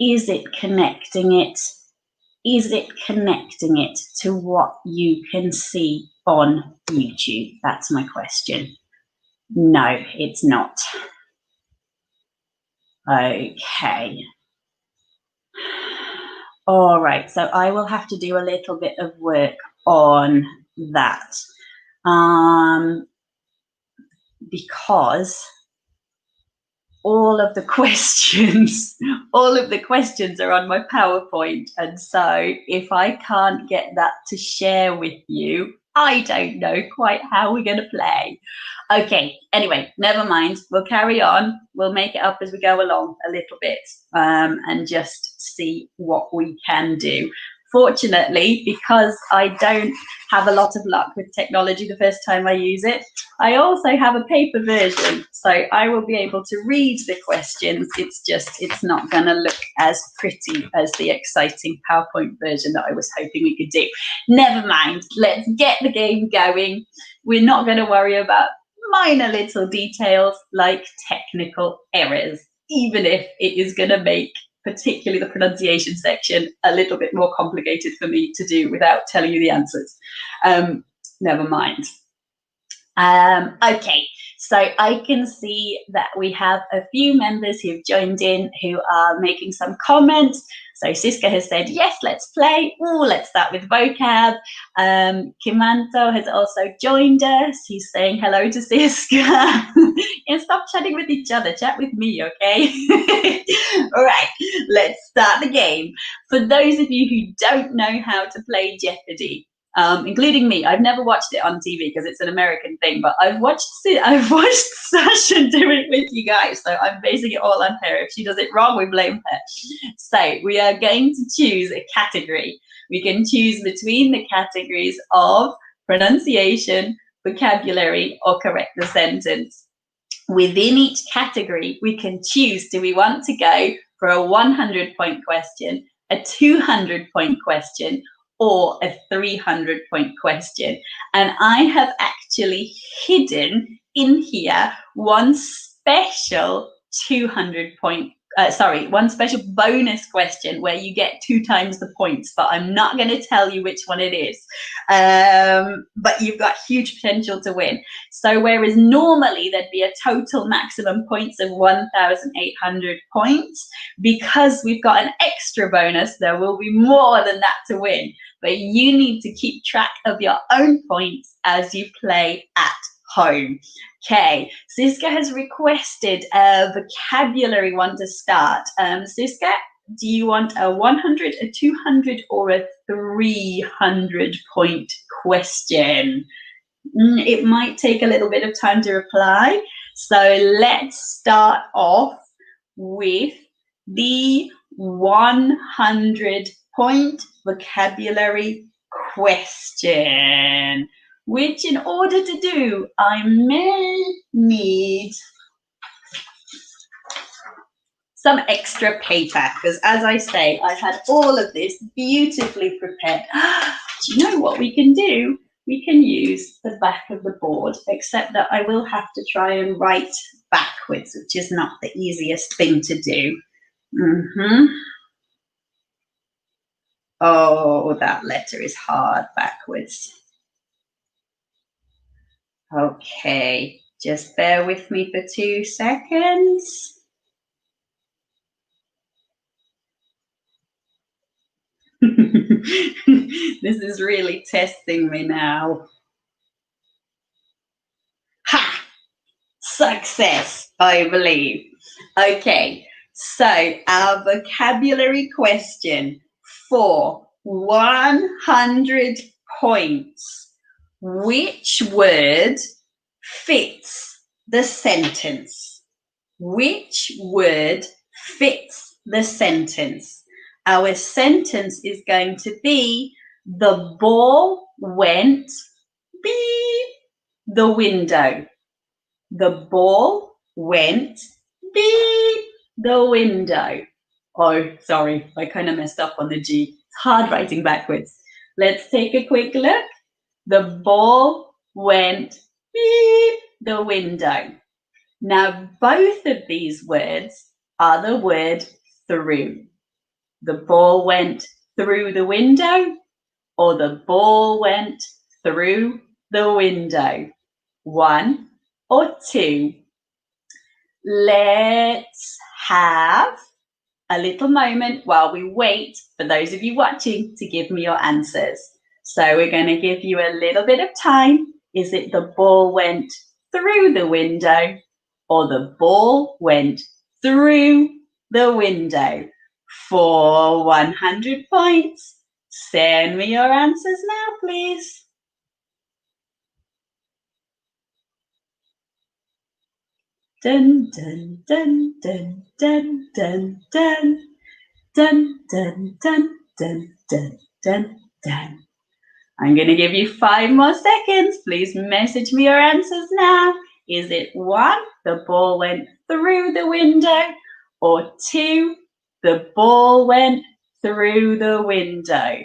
Is it connecting it? Is it connecting it to what you can see on YouTube? That's my question. No, it's not. Okay. All right, so I will have to do a little bit of work on that because all of the questions are on my PowerPoint, and so if I can't get that to share with you, I don't know quite how we're going to play. Okay, anyway, never mind. We'll carry on. We'll make it up as we go along a little bit and just see what we can do. Fortunately, because I don't have a lot of luck with technology the first time I use it, I also have a paper version, so I will be able to read the questions. It's not going to look as pretty as the exciting PowerPoint version that I was hoping we could do. Never mind, let's get the game going. We're not going to worry about minor little details like technical errors, even if it is going to make particularly the pronunciation section a little bit more complicated for me to do without telling you the answers. Never mind. Okay, so I can see that we have a few members who've joined in who are making some comments. So Siska has said, yes, let's play. Oh, let's start with vocab. Kimanto has also joined us. He's saying hello to Siska. And stop chatting with each other. Chat with me, okay? All right, let's start the game. For those of you who don't know how to play Jeopardy, including me, I've never watched it on TV because it's an American thing, but I've watched Sasha do it with you guys, so I'm basing it all on her. If she does it wrong, we blame her. So we are going to choose a category. We can choose between the categories of pronunciation, vocabulary, or correct the sentence. Within each category, we can choose, do we want to go for a 100-point question, a 200-point question, or a 300-point question? And I have actually hidden in here one special one special bonus question where you get 2 times the points, but I'm not going to tell you which one it is. But you've got huge potential to win. So whereas normally there'd be a total maximum points of 1,800 points, because we've got an extra bonus, there will be more than that to win. But you need to keep track of your own points as you play at home. Okay, Siska has requested a vocabulary one to start. Siska, do you want a 100, a 200, or a 300-point question? It might take a little bit of time to reply. So let's start off with the 100-point vocabulary question, which in order to do, I may need some extra paper, because as I say, I've had all of this beautifully prepared. Do you know what we can do? We can use the back of the board, except that I will have to try and write backwards, which is not the easiest thing to do. Oh, that letter is hard backwards. Okay, just bear with me for 2 seconds. This is really testing me now. Ha! Success, I believe. Okay, so our vocabulary question for 100 points. Which word fits the sentence? Which word fits the sentence? Our sentence is going to be, the ball went beep the window. The ball went beep the window. Oh, sorry, I kind of messed up on the G. It's hard writing backwards. Let's take a quick look. The ball went beep the window. Now, both of these words are the word through. The ball went through the window, or the ball went through the window. 1 or 2. Let's have a little moment while we wait for those of you watching to give me your answers. So we're going to give you a little bit of time. Is it the ball went through the window, or the ball went through the window? For 100 points, send me your answers now, please. Dun, dun, dun, dun, dun, dun, dun. Dun, dun, dun, dun, dun, dun, dun. I'm going to give you 5 more seconds. Please message me your answers now. Is it 1, the ball went through the window, or 2, the ball went through the window?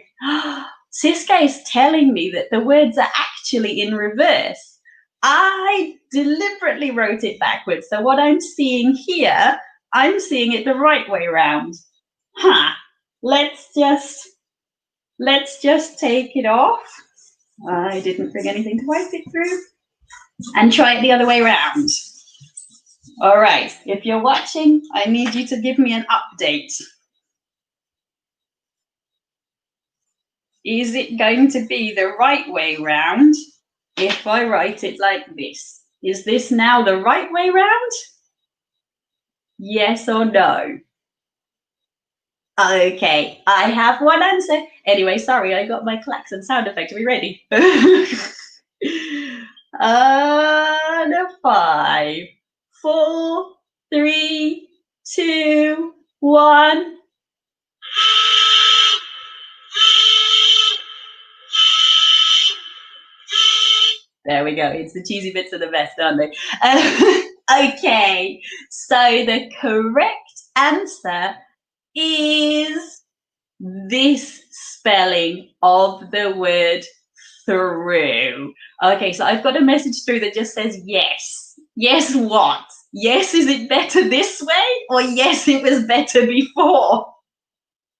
Siska is telling me that the words are actually in reverse. I deliberately wrote it backwards. So what I'm seeing here, I'm seeing it the right way round. Let's just take it off. I didn't bring anything to wipe it through. And try it the other way around. All right, if you're watching, I need you to give me an update. Is it going to be the right way round if I write it like this? Is this now the right way round? Yes or no? Okay, I have one answer. Anyway, sorry, I got my klaxon sound effect. Are we ready? No, 5, 4, 3, 2, 1. There we go. It's the cheesy bits are the best, aren't they? Okay, so the correct answer is this spelling of the word through. Okay, so I've got a message through that just says yes. Yes, what? Yes, is it better this way? Or yes, it was better before?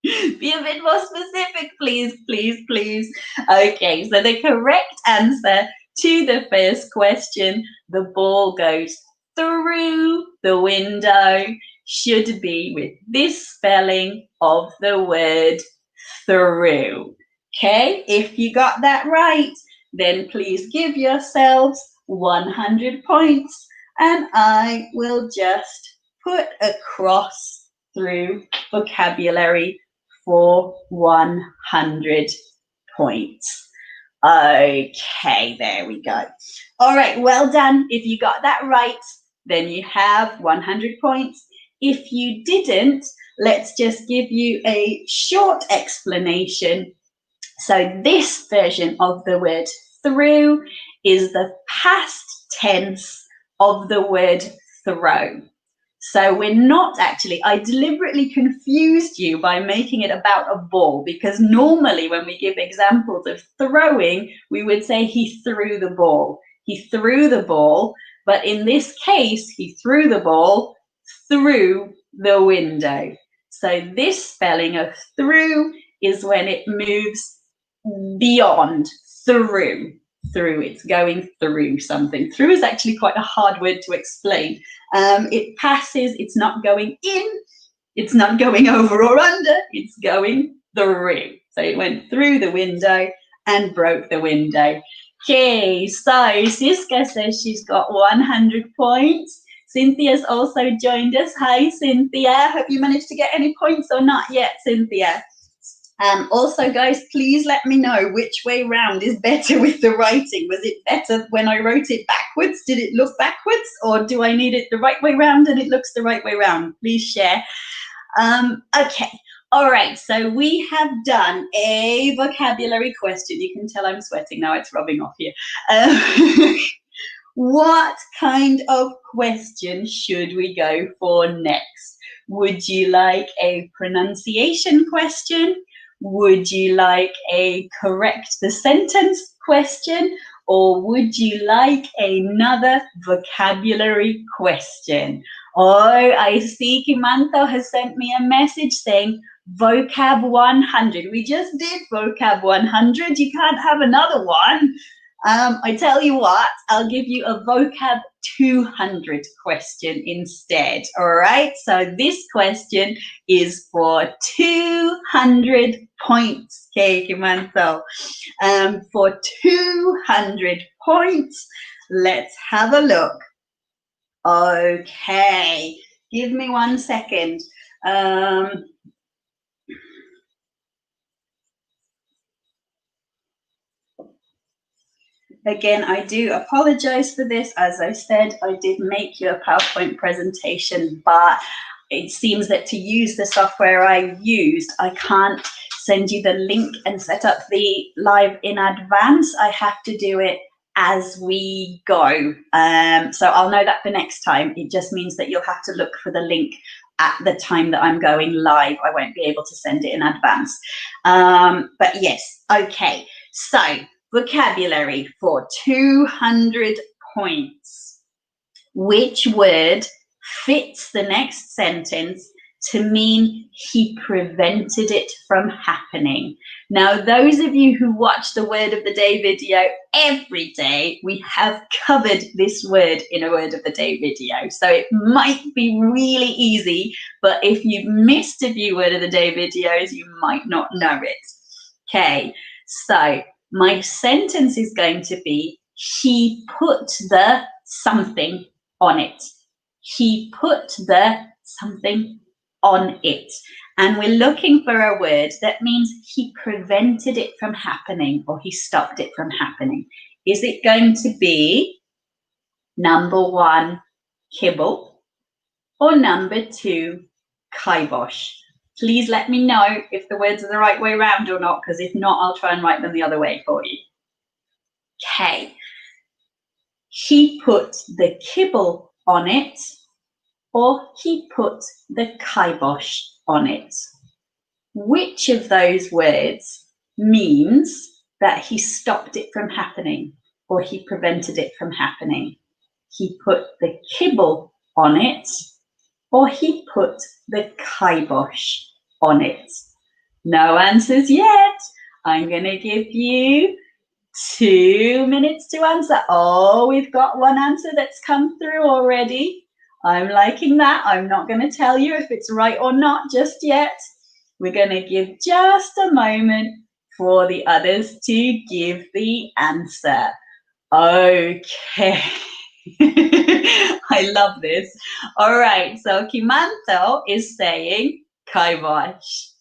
Be a bit more specific, please, please, please. Okay, so the correct answer to the first question, the ball goes through the window, should be with this spelling of the word through. Okay, if you got that right, then please give yourselves 100 points, and I will just put a cross through vocabulary for 100 points. Okay, there we go. All right, well done. If you got that right, then you have 100 points. If you didn't, let's just give you a short explanation. So this version of the word through is the past tense of the word throw. So we're not actually, I deliberately confused you by making it about a ball, because normally when we give examples of throwing, we would say he threw the ball. He threw the ball, but in this case, he threw the ball through the window. So this spelling of through is when it moves beyond through. Through, it's going through something. Through is actually quite a hard word to explain. It passes, it's not going in, it's not going over or under, it's going through. So it went through the window and broke the window. Okay, so Siska says she's got 100 points. Cynthia's also joined us. Hi, Cynthia. Hope you managed to get any points or not yet, Cynthia. Also, guys, please let me know which way round is better with the writing. Was it better when I wrote it backwards? Did it look backwards? Or do I need it the right way round and it looks the right way round? Please share. Okay. All right. So we have done a vocabulary question. You can tell I'm sweating now. It's rubbing off here. What kind of question should we go for next? Would you like a pronunciation question? Would you like a correct the sentence question? or would you like another vocabulary question? Oh, I see Kimanto has sent me a message saying vocab 100. We just did vocab 100. You can't have another one. I tell you what, I'll give you a vocab 200 question instead. All right, so this question is for 200 points, okay, Kimanto. For 200 points, let's have a look. Okay, give me 1 second. Again, I do apologize for this. As I said, I did make you a PowerPoint presentation, but it seems that to use the software I used, I can't send you the link and set up the live in advance. I have to do it as we go. So I'll know that for next time. It just means that you'll have to look for the link at the time that I'm going live. I won't be able to send it in advance. But yes, okay. So vocabulary for 200 points. Which word fits the next sentence to mean he prevented it from happening? Now, those of you who watch the Word of the Day video every day, we have covered this word in a Word of the Day video. So it might be really easy, but if you've missed a few Word of the Day videos, you might not know it. Okay, so my sentence is going to be, he put the something on it. He put the something on it. And we're looking for a word that means he prevented it from happening or he stopped it from happening. Is it going to be number 1, kibble, or number 2, kibosh? Please let me know if the words are the right way around or not, because if not, I'll try and write them the other way for you. Okay. He put the kibble on it, or he put the kibosh on it. Which of those words means that he stopped it from happening or he prevented it from happening? He put the kibble on it, or he put the kibosh on it? No answers yet. I'm going to give you 2 minutes to answer. Oh, we've got one answer that's come through already. I'm liking that. I'm not going to tell you if it's right or not just yet. We're going to give just a moment for the others to give the answer. Okay. I love this. All right, so Kimanto is saying kibosh.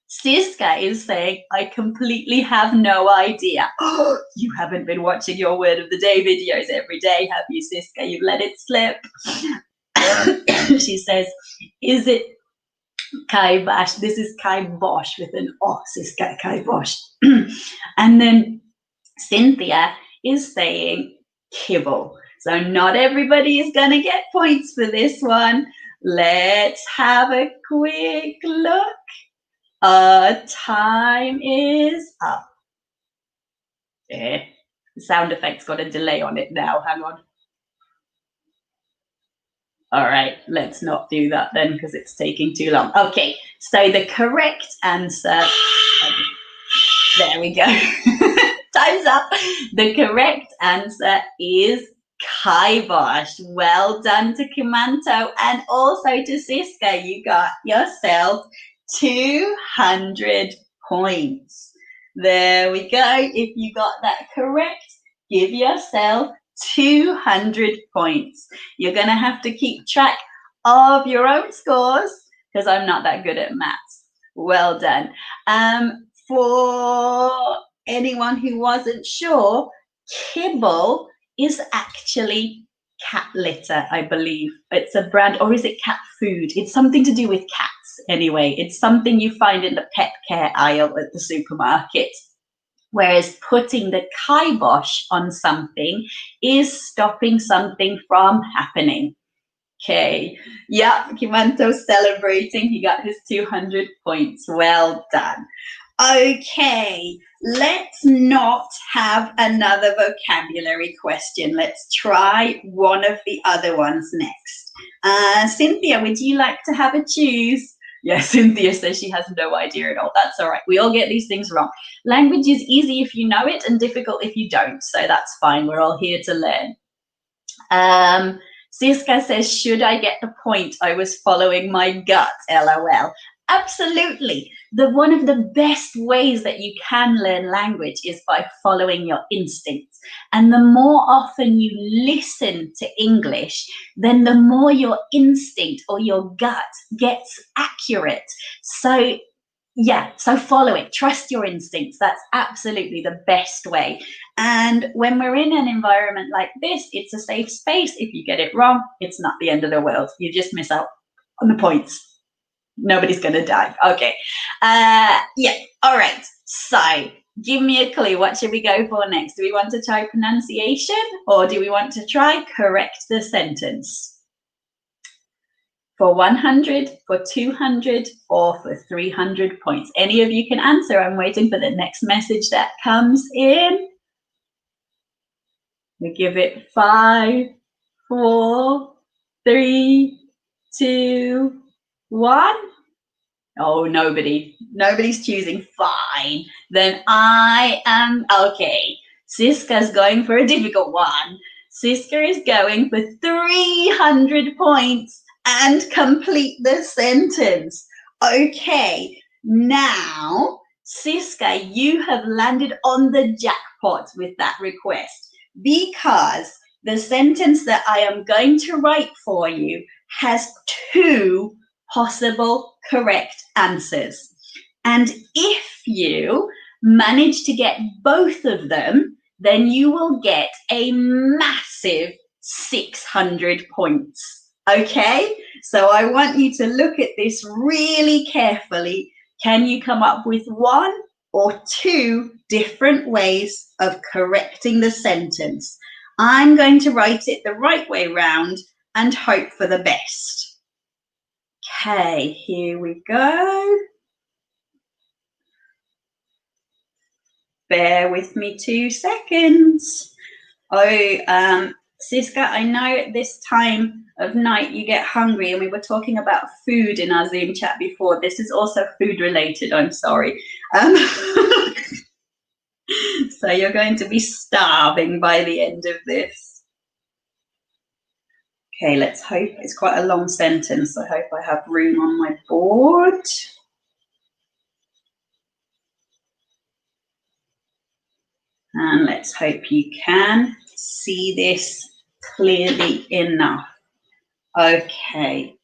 Siska is saying, I completely have no idea. Oh, you haven't been watching your Word of the Day videos every day, have you, Siska? You've let it slip. She says, is it kibosh? This is kibosh with an O, Siska, kibosh. And then Cynthia is saying kibble. So not everybody is going to get points for this one. Let's have a quick look. Time is up. The sound effect's got a delay on it now. Hang on. All right, let's not do that then because it's taking too long. Okay, so the correct answer, there we go. Time's up. The correct answer is kibosh. Well done to Kimanto and also to Siska. You got yourself 200 points. There we go. If you got that correct, give yourself 200 points. You're going to have to keep track of your own scores because I'm not that good at maths. Well done. For anyone who wasn't sure, kibble is actually cat litter, I believe. It's a brand, or is it cat food? It's something to do with cats anyway. It's something you find in the pet care aisle at the supermarket. Whereas putting the kibosh on something is stopping something from happening. Okay, yeah, Kimanto's celebrating. He got his 200 points. Well done. Okay, let's not have another vocabulary question. Let's try one of the other ones next. Cynthia, would you like to have a choose? Yes, Cynthia says she has no idea at all. That's all right. We all get these things wrong. Language is easy if you know it and difficult if you don't. So that's fine. We're all here to learn. Siska says, should I get the point? I was following my gut, LOL. Absolutely. One of the best ways that you can learn language is by following your instincts. And the more often you listen to English, then the more your instinct or your gut gets accurate. So yeah, so follow it. Trust your instincts. That's absolutely the best way. And when we're in an environment like this, it's a safe space. If you get it wrong, it's not the end of the world. You just miss out on the points. Nobody's going to die. Okay. Yeah. All right. So give me a clue. What should we go for next? Do we want to try pronunciation or do we want to try correct the sentence? For 100, for 200, or for 300 points. Any of you can answer. I'm waiting for the next message that comes in. We give it 5, 4, 3, 2, 1. Oh, nobody's choosing. Fine. Then I am, okay. Siska's going for a difficult one. Siska is going for 300 points and complete the sentence. Okay, now, Siska, you have landed on the jackpot with that request because the sentence that I am going to write for you has 2 possible correct answers. And if you manage to get both of them, then you will get a massive 600 points. Okay, so I want you to look at this really carefully. Can you come up with 1 or 2 different ways of correcting the sentence? I'm going to write it the right way round and hope for the best. Okay, here we go. Bear with me 2 seconds. Oh, Siska, I know at this time of night you get hungry, and we were talking about food in our Zoom chat before. This is also food related, I'm sorry. So you're going to be starving by the end of this. Okay, let's hope. It's quite a long sentence. I hope I have room on my board. And let's hope you can see this clearly enough. Okay.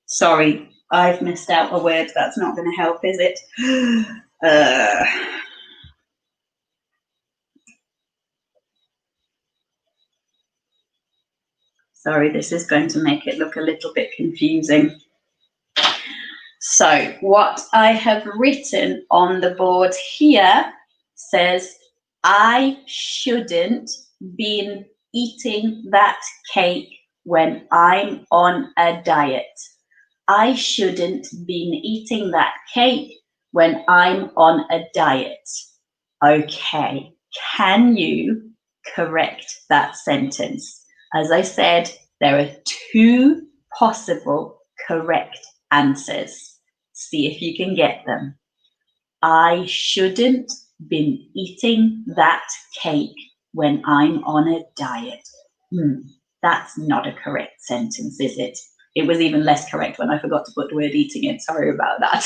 Sorry, I've missed out a word. That's not going to help, is it? Sorry, this is going to make it look a little bit confusing. So what I have written on the board here says, I shouldn't been eating that cake when I'm on a diet. I shouldn't been eating that cake when I'm on a diet. Okay, can you correct that sentence? As I said, there are 2 possible correct answers. See if you can get them. I shouldn't been eating that cake when I'm on a diet. That's not a correct sentence, is it? It was even less correct when I forgot to put the word eating in. Sorry about that.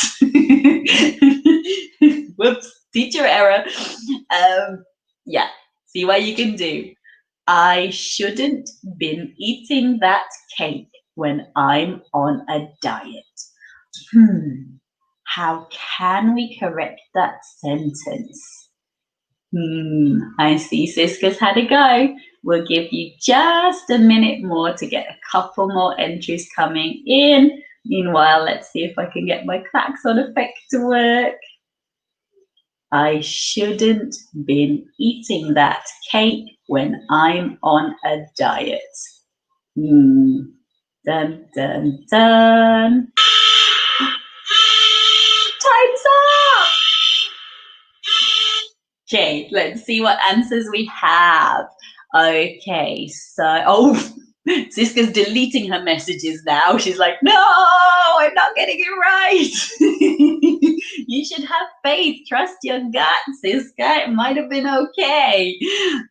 Whoops, teacher error. Yeah, see what you can do. I shouldn't been eating that cake when I'm on a diet. How can we correct that sentence? I see Siska's had a go. We'll give you just a minute more to get a couple more entries coming in. Meanwhile, let's see if I can get my klaxon effect to work. I shouldn't been eating that cake when I'm on a diet. Dun, dun, dun. Time's Okay, let's see what answers we have. Okay, so, oh, Siska's deleting her messages now. She's like, no, I'm not getting it right. You should have faith. Trust your gut, Siska. It might have been okay.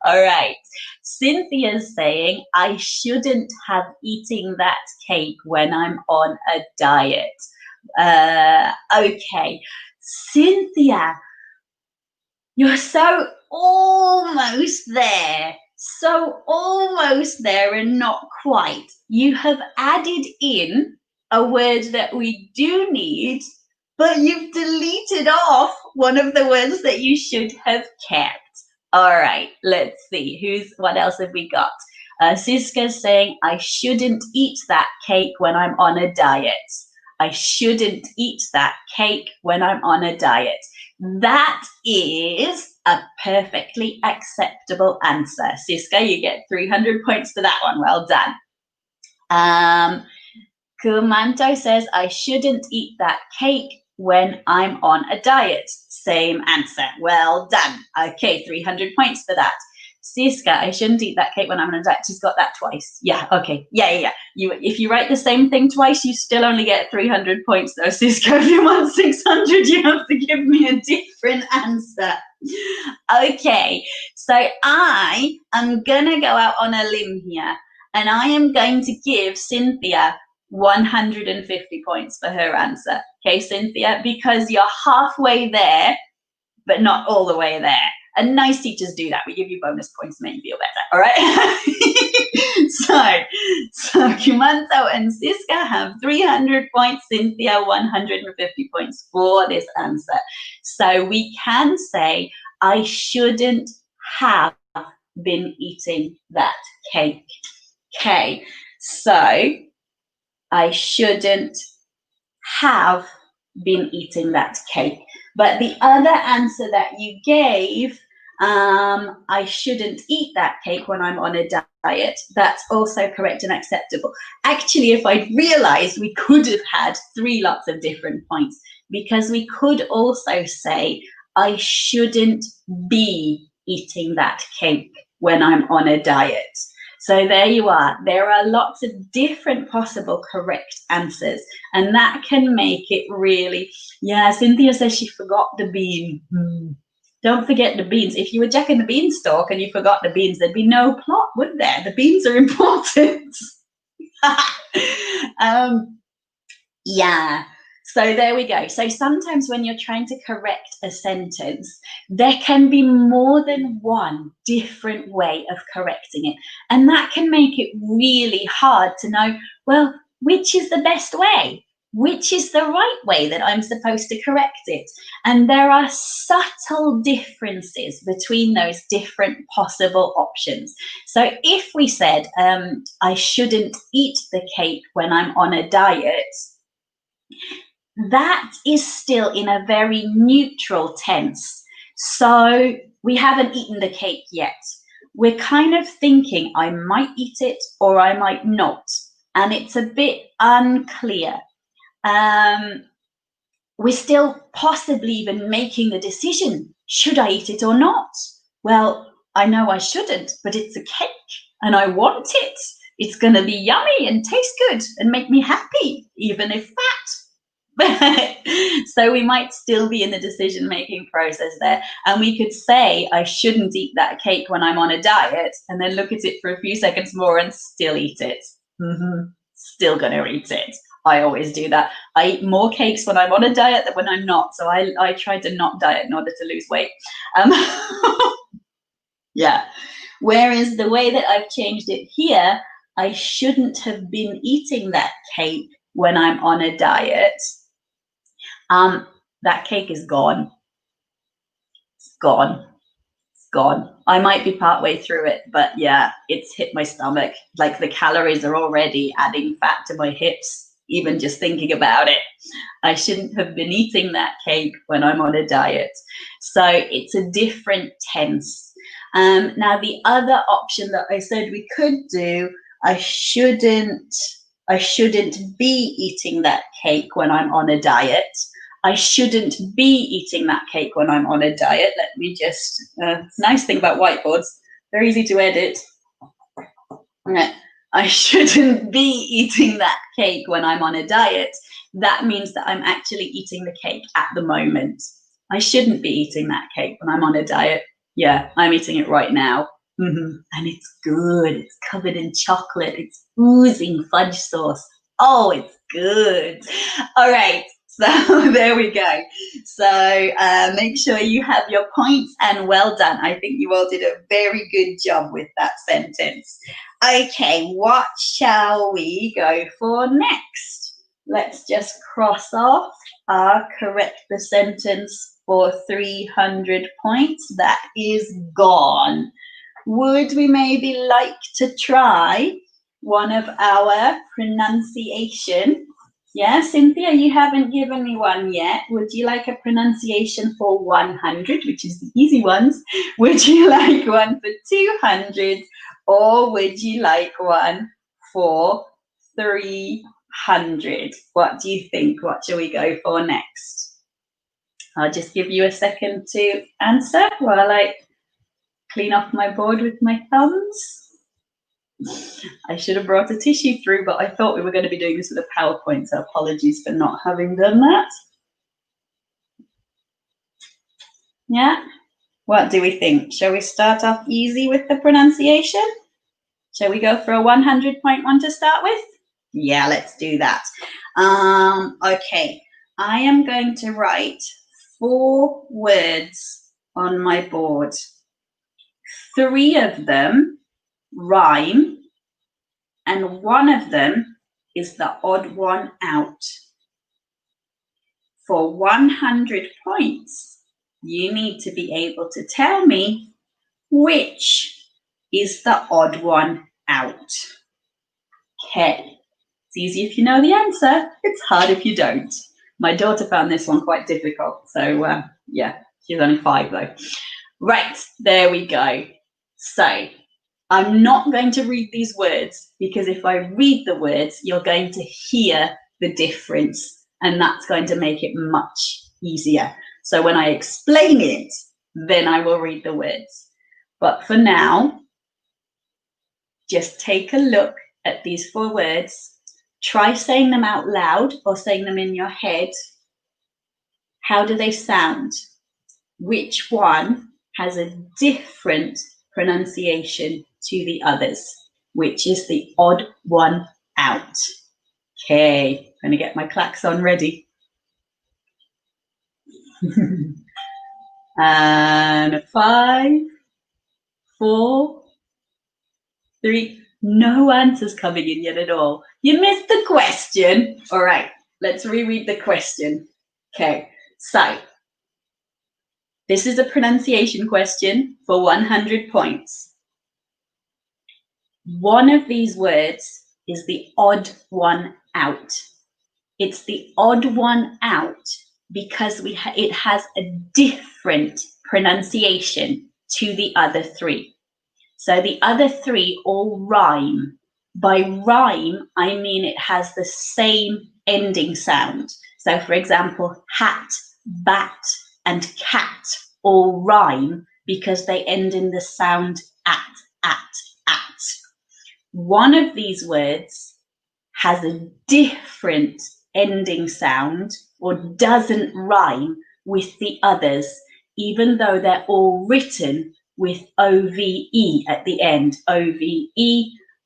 All right. Cynthia's saying, I shouldn't have eating that cake when I'm on a diet. Okay. Cynthia, you're so almost there. So almost there and not quite. You have added in a word that we do need, but you've deleted off one of the words that you should have kept. All right, let's see. What else have we got? Siska's saying, I shouldn't eat that cake when I'm on a diet. I shouldn't eat that cake when I'm on a diet. That is a perfectly acceptable answer. Siska, you get 300 points for that one. Well done. Kumanto says, I shouldn't eat that cake when I'm on a diet. Same answer. Well done. Okay, 300 points for that. Siska, I shouldn't eat that cake when I'm on a diet. She's got that twice. Yeah, okay. Yeah. If you write the same thing twice, you still only get 300 points though. Siska, if you want 600, you have to give me a different answer. Okay, so I am going to go out on a limb here, and I am going to give Cynthia 150 points for her answer. Okay, Cynthia, because you're halfway there, but not all the way there. And nice teachers do that. We give you bonus points to make you feel better, all right? so Kumanto and Siska have 300 points, Cynthia 150 points for this answer. So we can say, I shouldn't have been eating that cake. Okay, so I shouldn't have been eating that cake. But the other answer that you gave, I shouldn't eat that cake when I'm on a diet, that's also correct and acceptable. Actually, if I'd realized, we could have had 3 lots of different points, because we could also say, I shouldn't be eating that cake when I'm on a diet. So there you are. There are lots of different possible correct answers, and that can make it really, yeah, Cynthia says she forgot the bean. Don't forget the beans. If you were Jack and the Beanstalk and you forgot the beans, there'd be no plot, would there? The beans are important. Yeah. So there we go. So sometimes when you're trying to correct a sentence, there can be more than one different way of correcting it. And that can make it really hard to know, well, which is the best way? Which is the right way that I'm supposed to correct it? And there are subtle differences between those different possible options. So if we said, I shouldn't eat the cake when I'm on a diet, that is still in a very neutral tense. So we haven't eaten the cake yet. We're kind of thinking, I might eat it or I might not. And it's a bit unclear. We're still possibly even making the decision, should I eat it or not? Well, I know I shouldn't, but it's a cake and I want it. It's going to be yummy and taste good and make me happy, even if fat. So we might still be in the decision-making process there. And we could say, I shouldn't eat that cake when I'm on a diet, and then look at it for a few seconds more and still eat it. Still gonna eat it. I always do that. I eat more cakes when I'm on a diet than when I'm not. So I try to not diet in order to lose weight. Yeah. Whereas the way that I've changed it here, I shouldn't have been eating that cake when I'm on a diet. That cake is gone. It's gone. It's gone. I might be partway through it, but yeah, it's hit my stomach. Like the calories are already adding fat to my hips, even just thinking about it. I shouldn't have been eating that cake when I'm on a diet. So it's a different tense. Now the other option that I said we could do, I shouldn't be eating that cake when I'm on a diet. I shouldn't be eating that cake when I'm on a diet. Let me just, it's a nice thing about whiteboards, they're easy to edit. Okay. I shouldn't be eating that cake when I'm on a diet. That means that I'm actually eating the cake at the moment. I shouldn't be eating that cake when I'm on a diet. Yeah, I'm eating it right now. And it's good. It's covered in chocolate. It's oozing fudge sauce. Oh, it's good. All right. So there we go. So make sure you have your points, and well done. I think you all did a very good job with that sentence. Okay, what shall we go for next? Let's just cross off our correct the sentence for 300 points. That is gone. Would we maybe like to try one of our pronunciation? Yeah, Cynthia, you haven't given me one yet. Would you like a pronunciation for 100, which is the easy ones? Would you like one for 200? Or would you like one for 300? What do you think? What shall we go for next? I'll just give you a second to answer while I clean off my board with my thumbs. I should have brought a tissue through, but I thought we were going to be doing this with a PowerPoint, so apologies for not having done that. Yeah, what do we think? Shall we start off easy with the pronunciation? Shall we go for a 100-point one to start with? Yeah, let's do that. Okay, I am going to write 4 words on my board. 3 of them rhyme, and 1 of them is the odd one out. For 100 points, you need to be able to tell me which is the odd one out. Okay, it's easy if you know the answer, it's hard if you don't. My daughter found this one quite difficult, so yeah, she's only 5 though. Right, there we go. So, I'm not going to read these words, because if I read the words, you're going to hear the difference, and that's going to make it much easier. So when I explain it, then I will read the words. But for now, just take a look at these 4 words. Try saying them out loud or saying them in your head. How do they sound? Which one has a different pronunciation to the others? Which is the odd one out? Okay, I'm going to get my klaxon ready. And 5, 4, 3, no answers coming in yet at all. You missed the question. All right, let's reread the question. Okay, so this is a pronunciation question for 100 points. One of these words is the odd one out. It's the odd one out because it has a different pronunciation to the other 3. So the other 3 all rhyme. By rhyme, I mean it has the same ending sound. So for example, hat, bat, and cat all rhyme because they end in the sound at. One of these words has a different ending sound or doesn't rhyme with the others, even though they're all written with OVE at the end. OVE,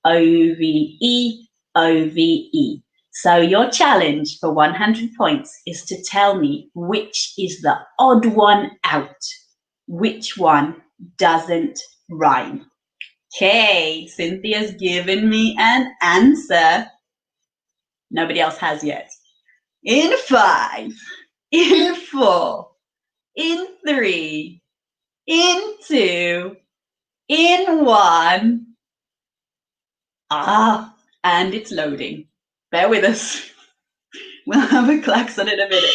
OVE, OVE. So your challenge for 100 points is to tell me which is the odd one out, which one doesn't rhyme. Okay, Cynthia's given me an answer. Nobody else has yet. In 5, in 4, in 3, in 2, in 1. And it's loading. Bear with us. We'll have a klaxon in a minute.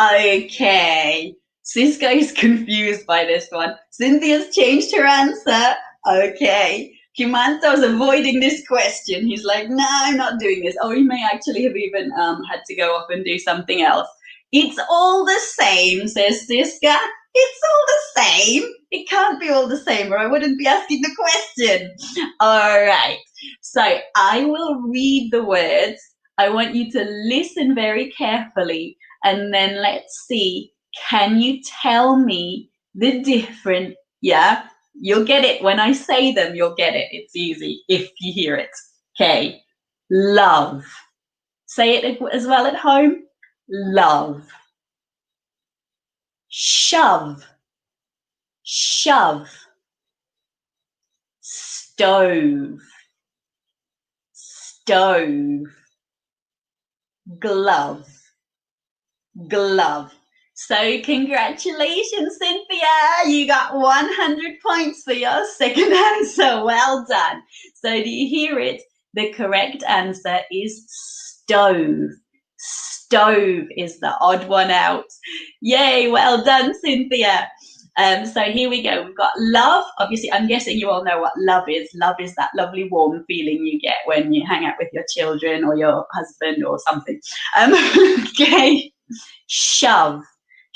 Okay, Cisco is confused by this one. Cynthia's changed her answer. Okay, Kimanto's avoiding this question. He's like, no, I'm not doing this. Or he may actually have even had to go off and do something else. It's all the same, says Siska. It's all the same. It can't be all the same, or I wouldn't be asking the question. All right. So I will read the words. I want you to listen very carefully, and then let's see, can you tell me the different, yeah? You'll get it when I say them, you'll get it. It's easy if you hear it. Okay. Love. Say it as well at home. Love. Shove. Shove. Stove. Stove. Glove. Glove. So congratulations, Cynthia. You got 100 points for your second answer. Well done. So do you hear it? The correct answer is stove. Stove is the odd one out. Yay, well done, Cynthia. So here we go. We've got love. Obviously, I'm guessing you all know what love is. Love is that lovely warm feeling you get when you hang out with your children or your husband or something. Okay. Shove.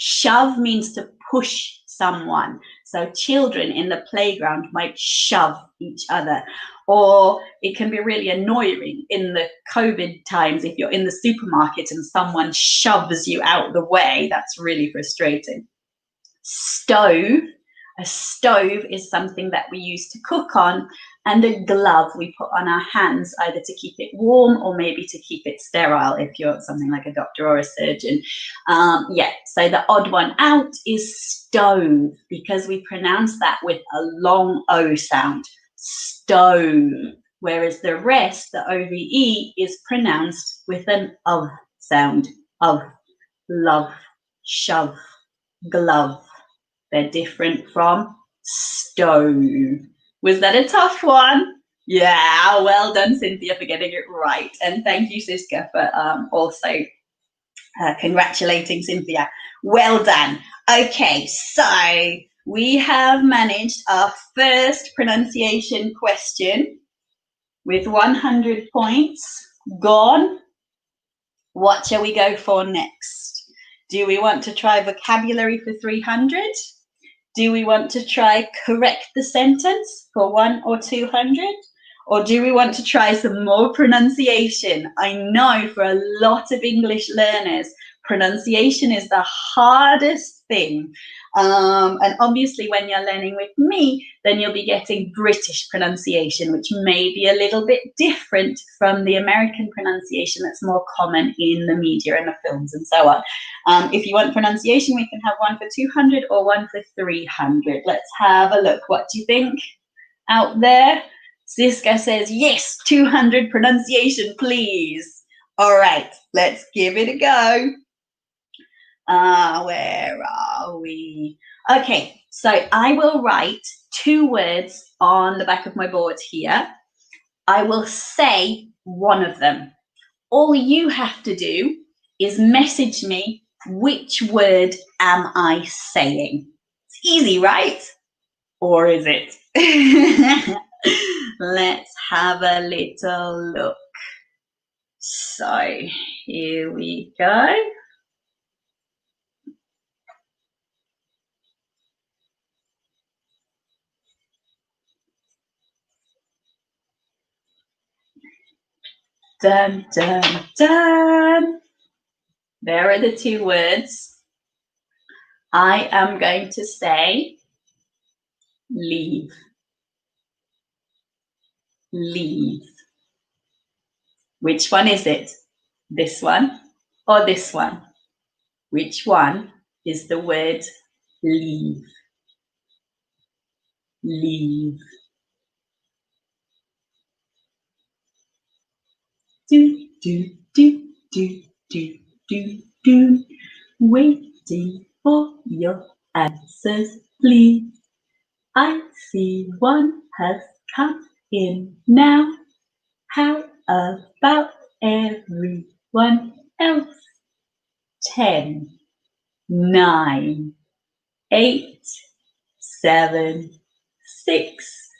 Shove means to push someone. So children in the playground might shove each other. Or it can be really annoying in the COVID times if you're in the supermarket and someone shoves you out the way. That's really frustrating. Stove. A stove is something that we use to cook on, and a glove we put on our hands either to keep it warm or maybe to keep it sterile if you're something like a doctor or a surgeon. Yeah, so the odd one out is stove, because we pronounce that with a long O sound. Stove. Whereas the rest, the OVE, is pronounced with an of sound. Of. Love. Shove. Glove. They're different from stove. Was that a tough one? Yeah, well done, Cynthia, for getting it right. And thank you, Siska, for also congratulating Cynthia. Well done. Okay, so we have managed our first pronunciation question with 100 points gone. What shall we go for next? Do we want to try vocabulary for 300? Do we want to try correct the sentence for 1 or 200? Or do we want to try some more pronunciation? I know for a lot of English learners, pronunciation is the hardest thing. And obviously when you're learning with me, then you'll be getting British pronunciation, which may be a little bit different from the American pronunciation that's more common in the media and the films and so on. If you want pronunciation, we can have one for 200 or one for 300. Let's have a look. What do you think out there? Siska says, yes, 200 pronunciation, please. All right, let's give it a go. Where are we? Okay, so I will write 2 words on the back of my board here. I will say one of them. All you have to do is message me, which word am I saying? It's easy, right? Or is it? Let's have a little look. So here we go. Dun, dun, dun. There are the 2 words. I am going to say leave. Leave. Which one is it? This one or this one? Which one is the word leave? Leave. Do, do, do, do, do, do, do. Waiting for your answers, please. I see one has come in now. How about everyone else? 10, 9, 8, 7, 6,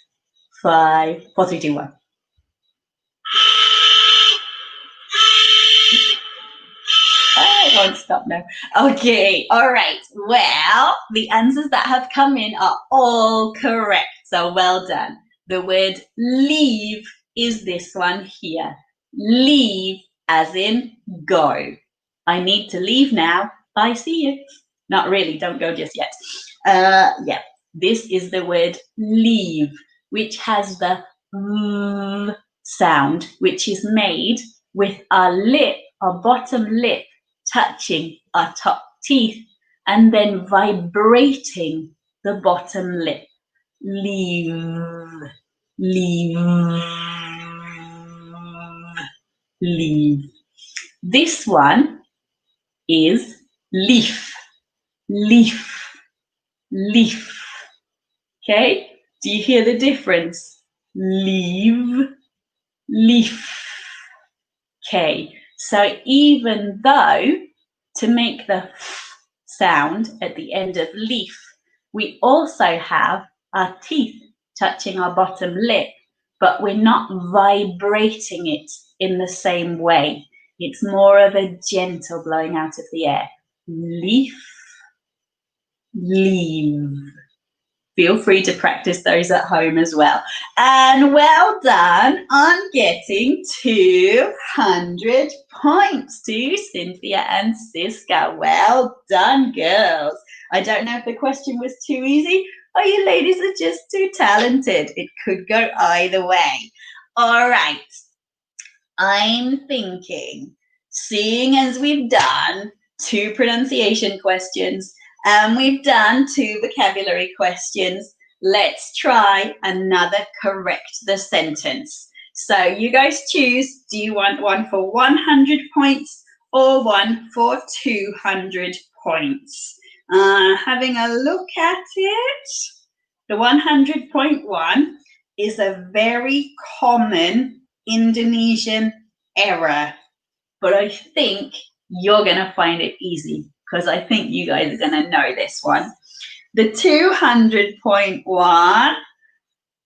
5, 4, 3, 2, 1. I won't stop now. Okay, all right. Well, the answers that have come in are all correct. So well done. The word leave is this one here. Leave as in go. I need to leave now. Bye, see you. Not really, don't go just yet. Yeah, this is the word leave, which has the sound, which is made with our lip, our bottom lip, touching our top teeth and then vibrating the bottom lip. Leave, leave, leave. This one is leaf, leaf, leaf. Okay, do you hear the difference? Leave, leaf. Okay, so even though to make the sound at the end of leaf, we also have our teeth touching our bottom lip, but we're not vibrating it in the same way. It's more of a gentle blowing out of the air. Leaf, leave. Feel free to practice those at home as well. And well done on getting 200 points to Cynthia and Siska. Well done, girls. I don't know if the question was too easy or you ladies are just too talented. It could go either way. All right. I'm thinking, seeing as we've done 2 pronunciation questions, and we've done 2 vocabulary questions, let's try another correct the sentence. So you guys choose, do you want one for 100 points or one for 200 points? Having a look at it, the 100-point one is a very common Indonesian error, but I think you're gonna find it easy because I think you guys are gonna know this one. The 200-point one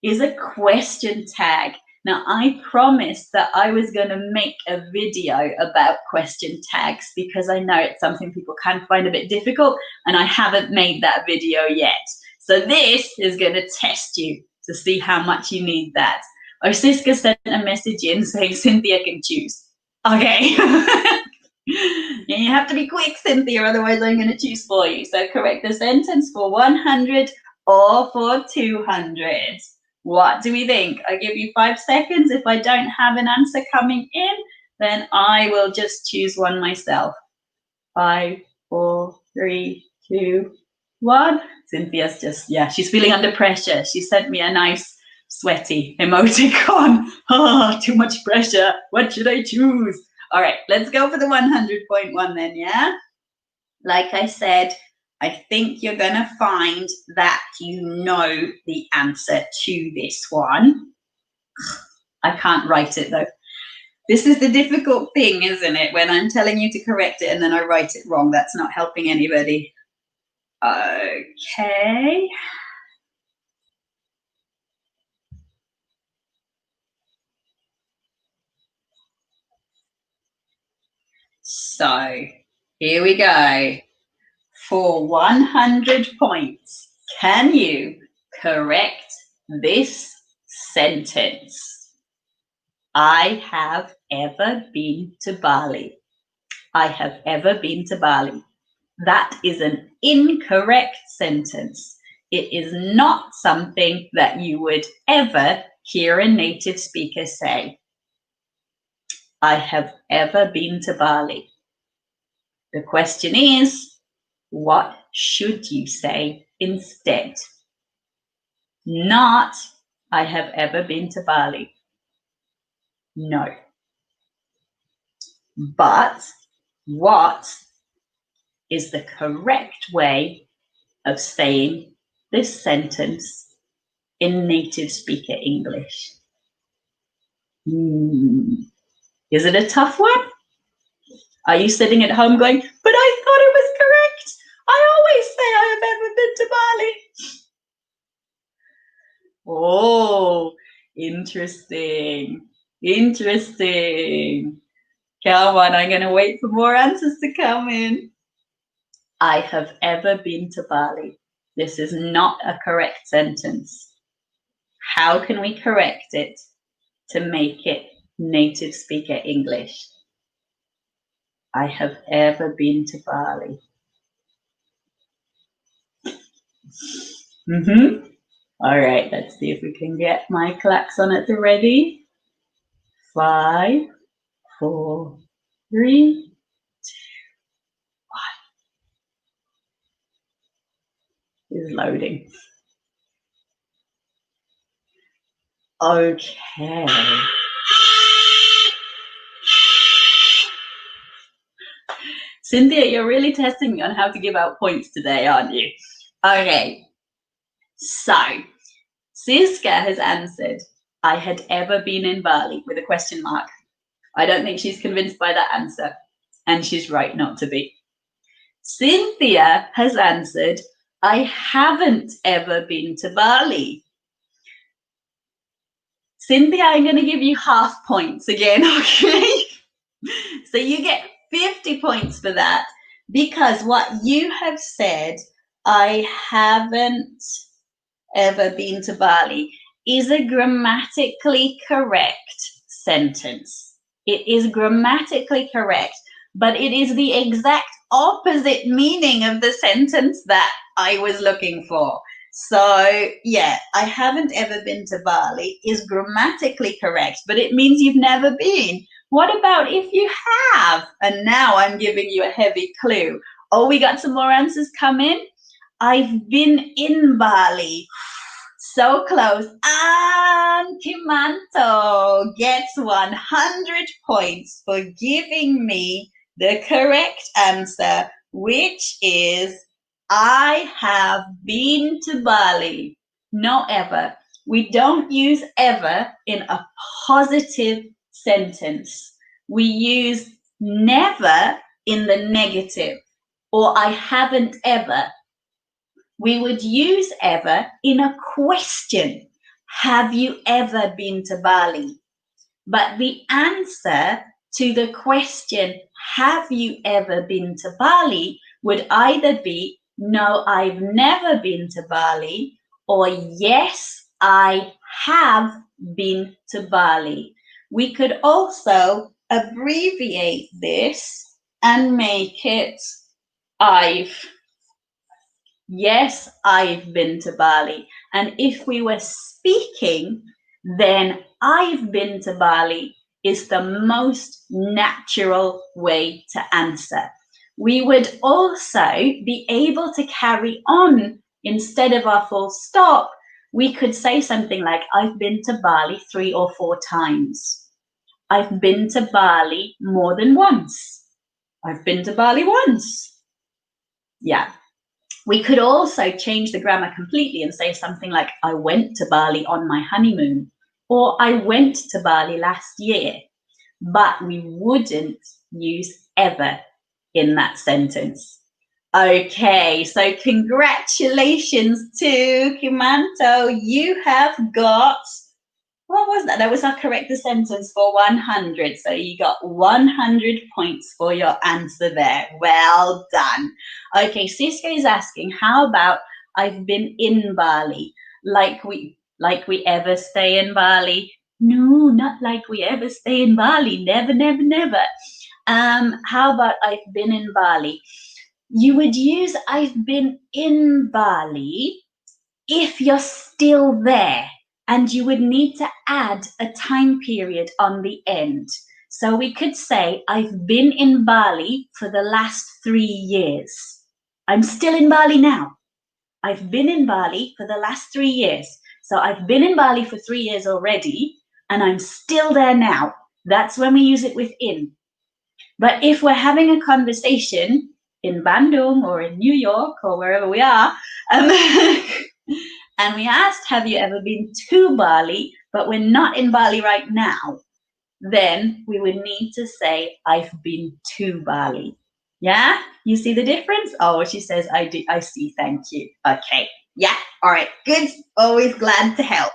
is a question tag. Now, I promised that I was gonna make a video about question tags because I know it's something people can find a bit difficult and I haven't made that video yet. So this is gonna test you to see how much you need that. Oh, Siska sent a message in saying Cynthia can choose. Okay. And you have to be quick, Cynthia, otherwise I'm going to choose for you. So correct the sentence for 100 or for 200. What do we think? I give you 5 seconds. If I don't have an answer coming in, then I will just choose one myself. 5, 4, 3, 2, 1. Cynthia's just, yeah, she's feeling under pressure. She sent me a nice sweaty emoticon. Oh, too much pressure. What should I choose? All right, let's go for the 100-point one then, yeah? Like I said, I think you're gonna find that you know the answer to this one. I can't write it though. This is the difficult thing, isn't it? When I'm telling you to correct it and then I write it wrong, that's not helping anybody. Okay. So here we go. For 100 points, can you correct this sentence? I have ever been to Bali. I have ever been to Bali. That is an incorrect sentence. It is not something that you would ever hear a native speaker say. I have ever been to Bali. The question is, what should you say instead? Not, I have ever been to Bali. No. But what is the correct way of saying this sentence in native speaker English? Is it a tough one? Are you sitting at home going, but I thought it was correct. I always say I have ever been to Bali. Oh, Interesting. Interesting. Come on, I'm going to wait for more answers to come in. I have ever been to Bali. This is not a correct sentence. How can we correct it to make it native speaker English? I have ever been to Bali. All right, let's see if we can get my klaxon at the ready. 5, 4, 3, 2, 1. Is loading. Okay. Cynthia, you're really testing me on how to give out points today, aren't you? Okay. So, Siska has answered, I had ever been in Bali with a question mark. I don't think she's convinced by that answer, and she's right not to be. Cynthia has answered, I haven't ever been to Bali. Cynthia, I'm going to give you half points again, okay? So you get 50 points for that, because what you have said, I haven't ever been to Bali, is a grammatically correct sentence. It is grammatically correct, but it is the exact opposite meaning of the sentence that I was looking for. So yeah, I haven't ever been to Bali is grammatically correct, but it means you've never been. What about if you have? And now I'm giving you a heavy clue. Oh, we got some more answers come in. I've been in Bali. So close. And Kimanto gets 100 points for giving me the correct answer, which is I have been to Bali. No ever. We don't use ever in a positive sentence. We use never in the negative, or I haven't ever. We would use ever in a question. Have you ever been to Bali? But the answer to the question, have you ever been to Bali, would either be, no, I've never been to Bali, or yes, I have been to Bali. We could also abbreviate this and make it I've. Yes, I've been to Bali. And if we were speaking, then I've been to Bali is the most natural way to answer. We would also be able to carry on instead of our full stop. We could say something like, I've been to Bali 3 or 4 times. I've been to Bali more than once. I've been to Bali once. Yeah. We could also change the grammar completely and say something like, I went to Bali on my honeymoon, or I went to Bali last year, but we wouldn't use ever in that sentence. Okay, so congratulations to Kimanto. You have got, what was that? That was our correct sentence for 100. So you got 100 points for your answer there. Well done. Okay, Cisco is asking, how about I've been in Bali? Like we ever stay in Bali? No, not like we ever stay in Bali. Never, never, never. How about I've been in Bali? You would use I've been in Bali if you're still there, and you would need to add a time period on the end. So we could say, I've been in Bali for the last 3 years. I'm still in Bali now. I've been in Bali for the last 3 years. So I've been in Bali for 3 years already, and I'm still there now. That's when we use it with in. But if we're having a conversation in Bandung or in New York or wherever we are, and we asked, have you ever been to Bali, but we're not in Bali right now, then we would need to say, I've been to Bali. Yeah? You see the difference? Oh, she says, I do. I see. Thank you. Okay. Yeah. All right. Good. Always glad to help.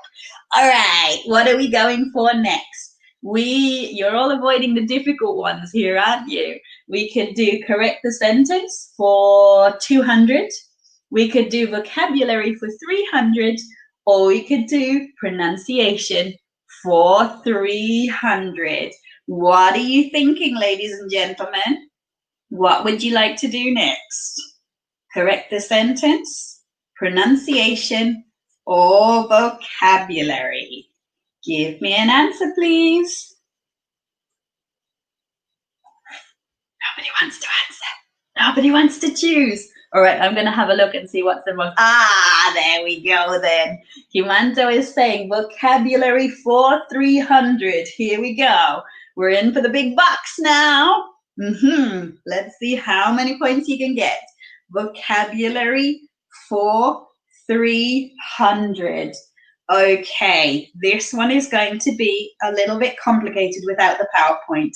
All right, what are we going for next? You're all avoiding the difficult ones here, aren't you? We could do correct the sentence for 200. We could do vocabulary for 300, or we could do pronunciation for 300. What are you thinking, ladies and gentlemen? What would you like to do next? Correct the sentence, pronunciation, or vocabulary? Give me an answer, please. Nobody wants to answer. Nobody wants to choose. All right, I'm going to have a look and see what's the most. There we go then. Himanto is saying vocabulary for 300. Here we go. We're in for the big bucks now. Let's see how many points you can get. Vocabulary for 300. Okay, this one is going to be a little bit complicated without the PowerPoint.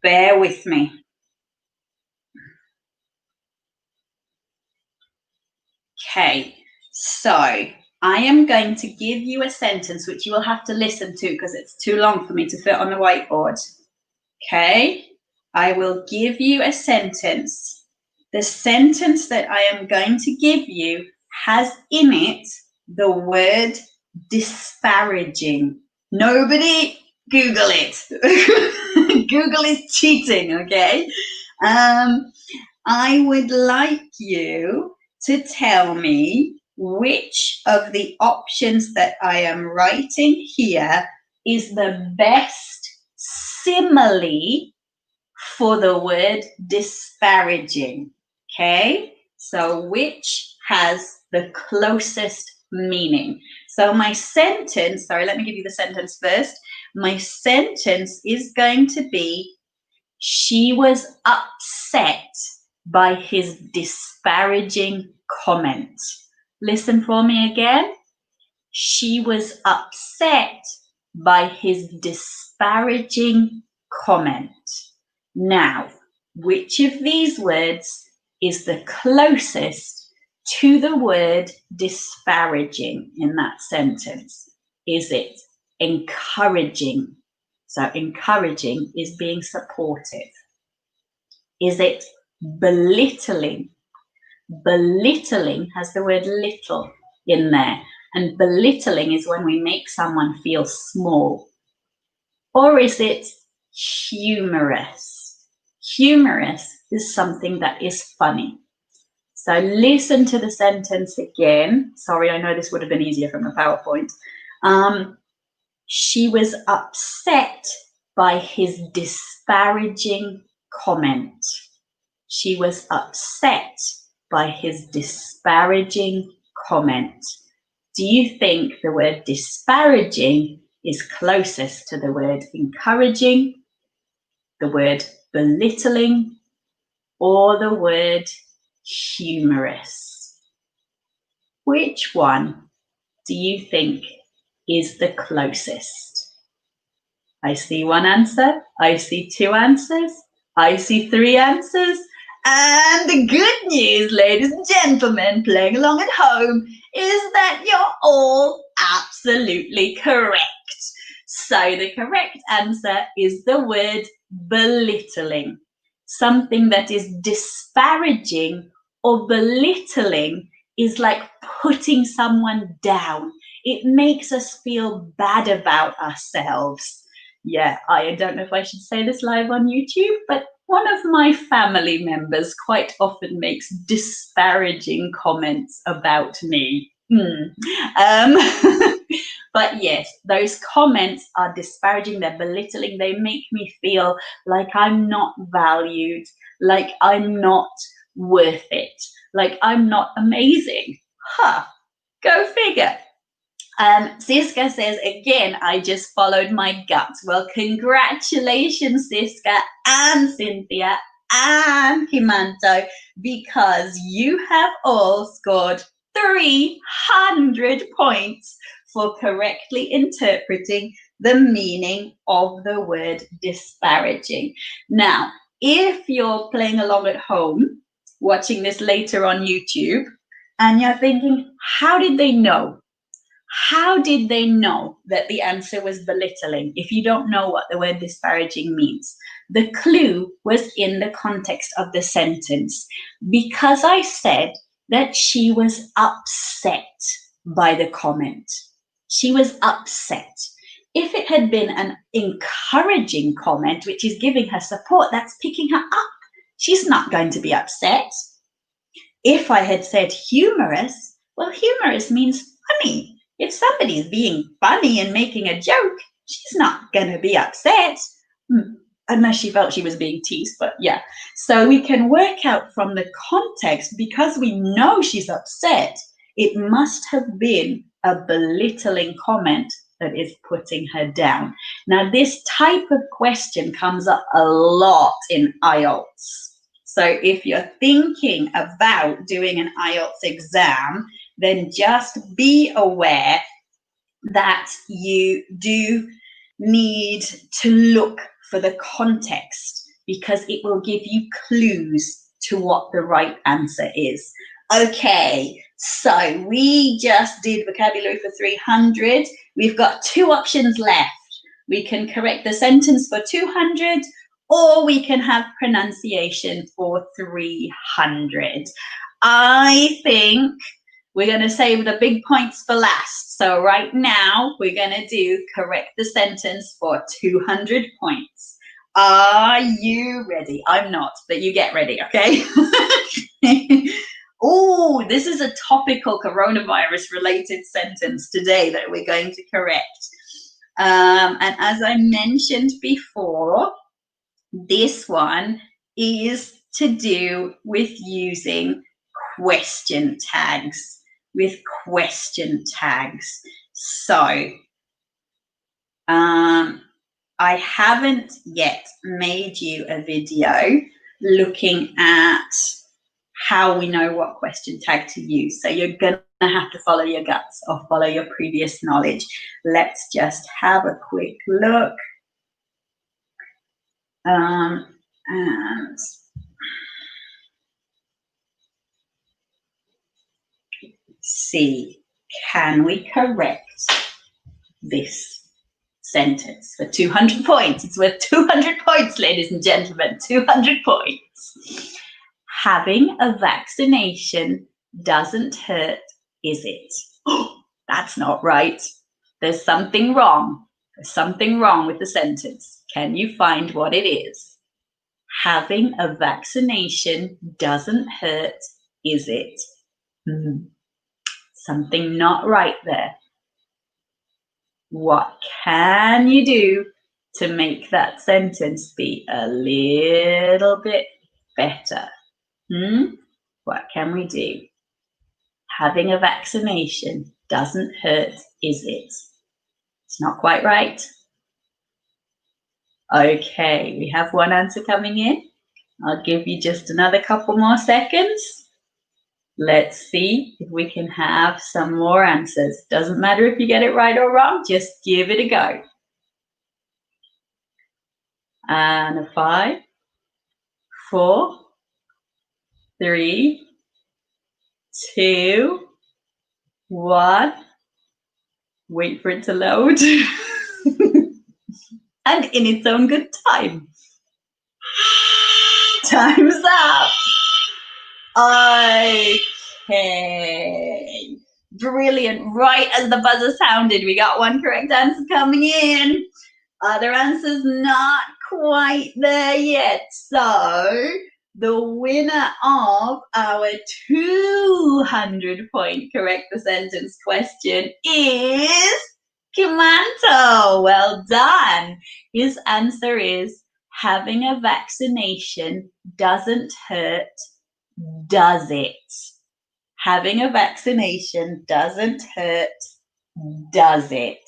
Bear with me. Okay, so I am going to give you a sentence which you will have to listen to because it's too long for me to fit on the whiteboard. Okay, I will give you a sentence. The sentence that I am going to give you has in it the word disparaging. Nobody Google it. Google is cheating, okay? I would like you to tell me which of the options that I am writing here is the best simile for the word disparaging. Okay, so which has the closest meaning? So my sentence, sorry, let me give you the sentence first. My sentence is going to be, she was upset by his disparaging comment. Listen for me again. She was upset by his disparaging comment. Now, which of these words is the closest to the word disparaging in that sentence? Is it encouraging? So encouraging is being supportive. Is it belittling? Belittling has the word little in there, and belittling is when we make someone feel small. Or is it humorous? Humorous is something that is funny. So listen to the sentence again. Sorry, I know this would have been easier from the PowerPoint. She was upset by his disparaging comment. She was upset by his disparaging comment. Do you think the word disparaging is closest to the word encouraging, the word belittling, or the word humorous? Which one do you think is the closest? I see one answer, I see two answers, I see three answers, and the good news, ladies and gentlemen, playing along at home, is that you're all absolutely correct. So the correct answer is the word belittling. Something that is disparaging or belittling is like putting someone down. It makes us feel bad about ourselves. Yeah, I don't know if I should say this live on YouTube, but one of my family members quite often makes disparaging comments about me. But yes, those comments are disparaging, they're belittling, they make me feel like I'm not valued, like I'm not worth it, like I'm not amazing. Go figure. Siska says, again, I just followed my gut. Well, congratulations, Siska and Cynthia and Himanto, because you have all scored 300 points for correctly interpreting the meaning of the word disparaging. Now, if you're playing along at home, watching this later on YouTube, and you're thinking, how did they know? How did they know that the answer was belittling if you don't know what the word disparaging means? The clue was in the context of the sentence. Because I said that she was upset by the comment. She was upset. If it had been an encouraging comment, which is giving her support, that's picking her up. She's not going to be upset. If I had said humorous, well, humorous means funny. If somebody's being funny and making a joke, she's not going to be upset. Unless she felt she was being teased, but yeah. So we can work out from the context, because we know she's upset, it must have been a belittling comment that is putting her down. Now, this type of question comes up a lot in IELTS. So if you're thinking about doing an IELTS exam, then just be aware that you do need to look for the context, because it will give you clues to what the right answer is. Okay, so we just did vocabulary for 300. We've got 2 options left. We can correct the sentence for 200, or we can have pronunciation for 300. I think we're going to save the big points for last. So right now, we're going to do correct the sentence for 200 points. Are you ready? I'm not, but you get ready, okay? Oh, this is a topical coronavirus-related sentence today that we're going to correct. And as I mentioned before, this one is to do with using question tags. So I haven't yet made you a video looking at how we know what question tag to use. So you're going to have to follow your guts or follow your previous knowledge. Let's just have a quick look. And see, can we correct this sentence for 200 points? It's worth 200 points, ladies and gentlemen, 200 points. Having a vaccination doesn't hurt, is it? Oh, that's not right. There's something wrong. There's something wrong with the sentence. Can you find what it is? Having a vaccination doesn't hurt, is it? Something not right there. What can you do to make that sentence be a little bit better? What can we do? Having a vaccination doesn't hurt, is it? It's not quite right. Okay, we have one answer coming in. I'll give you just another couple more seconds. Let's see if we can have some more answers. Doesn't matter if you get it right or wrong, just give it a go. And a 5, 4, 3, 2, 1. Wait for it to load. And in its own good time. Time's up. Okay. Brilliant. Right as the buzzer sounded, we got one correct answer coming in. Other answers not quite there yet. So the winner of our 200-point correct the sentence question is Kimanto. Well done. His answer is having a vaccination doesn't hurt, does it? Having a vaccination doesn't hurt, does it?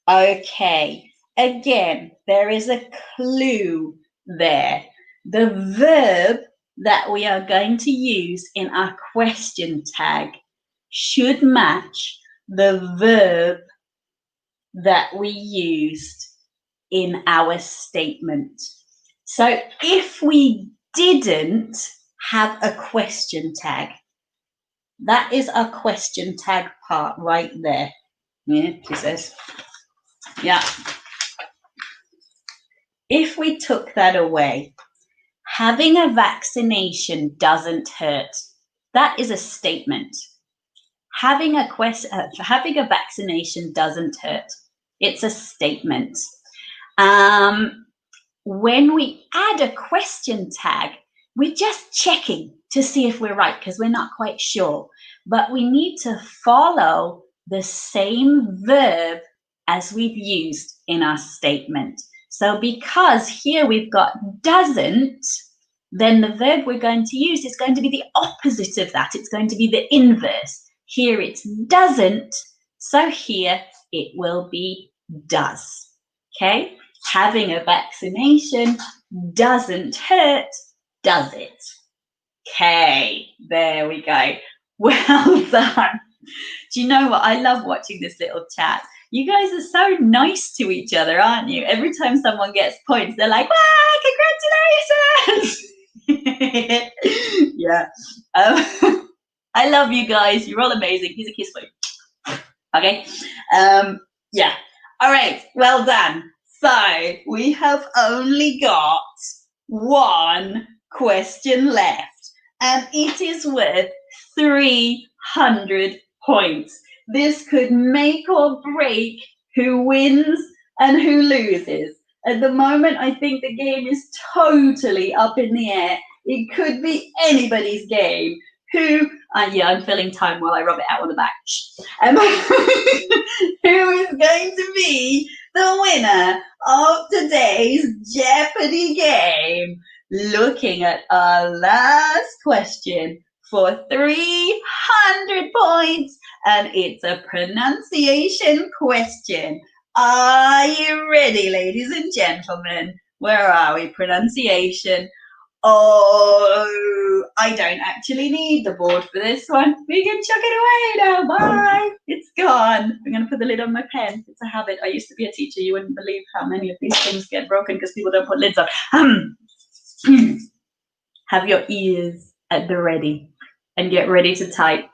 Okay. Again, there is a clue there. The verb that we are going to use in our question tag should match the verb that we used in our statement. So if we didn't have a question tag, that is our question tag part right there. Yeah, she says. Yeah. If we took that away, having a vaccination doesn't hurt. That is a statement. Having a vaccination doesn't hurt. It's a statement. When we add a question tag, we're just checking to see if we're right because we're not quite sure. But we need to follow the same verb as we've used in our statement. So because here we've got doesn't, then the verb we're going to use is going to be the opposite of that. It's going to be the inverse. Here it's doesn't, so here it will be does. Okay? Having a vaccination doesn't hurt, does it? Okay, there we go. Well done. Do you know what? I love watching this little chat. You guys are so nice to each other, aren't you? Every time someone gets points, they're like, wow, congratulations! Yeah. I love you guys. You're all amazing. Here's a kiss for you. Okay. Yeah. All right. Well done. So we have only got one question left, and it is worth 300 points. This could make or break who wins and who loses. At the moment, I think the game is totally up in the air. It could be anybody's game. Yeah, I'm filling time while I rub it out on the back. Who is going to be the winner of today's Jeopardy game? Looking at our last question for 300 points, and it's a pronunciation question. Are you ready, ladies and gentlemen? Where are we? Pronunciation. Oh, I don't actually need the board for this one. We can chuck it away now. Bye. It's gone. I'm going to put the lid on my pen. It's a habit. I used to be a teacher. You wouldn't believe how many of these things get broken because people don't put lids on. Have your ears at the ready and get ready to type.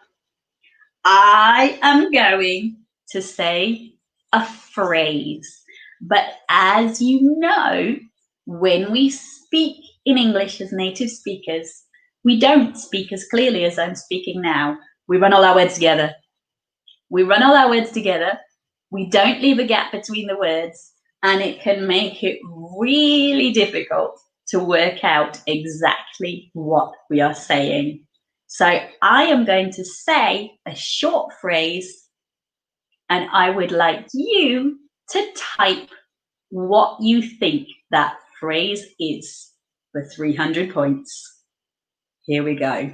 I am going to say a phrase, but as you know, when we speak in English as native speakers, we don't speak as clearly as I'm speaking now. We run all our words together. We don't leave a gap between the words, and it can make it really difficult to work out exactly what we are saying. So I am going to say a short phrase, and I would like you to type what you think that phrase is for 300 points. Here we go.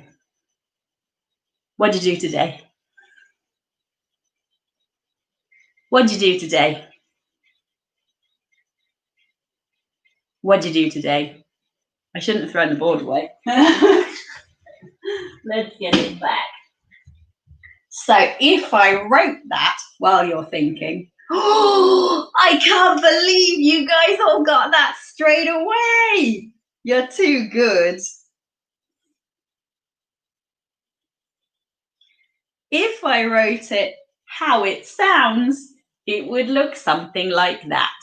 What'd you do today? What'd you do today? What'd you do today? I shouldn't have thrown the board away. Let's get it back. So if I wrote that while you're thinking, oh, I can't believe you guys all got that straight away. You're too good. If I wrote it how it sounds, it would look something like that.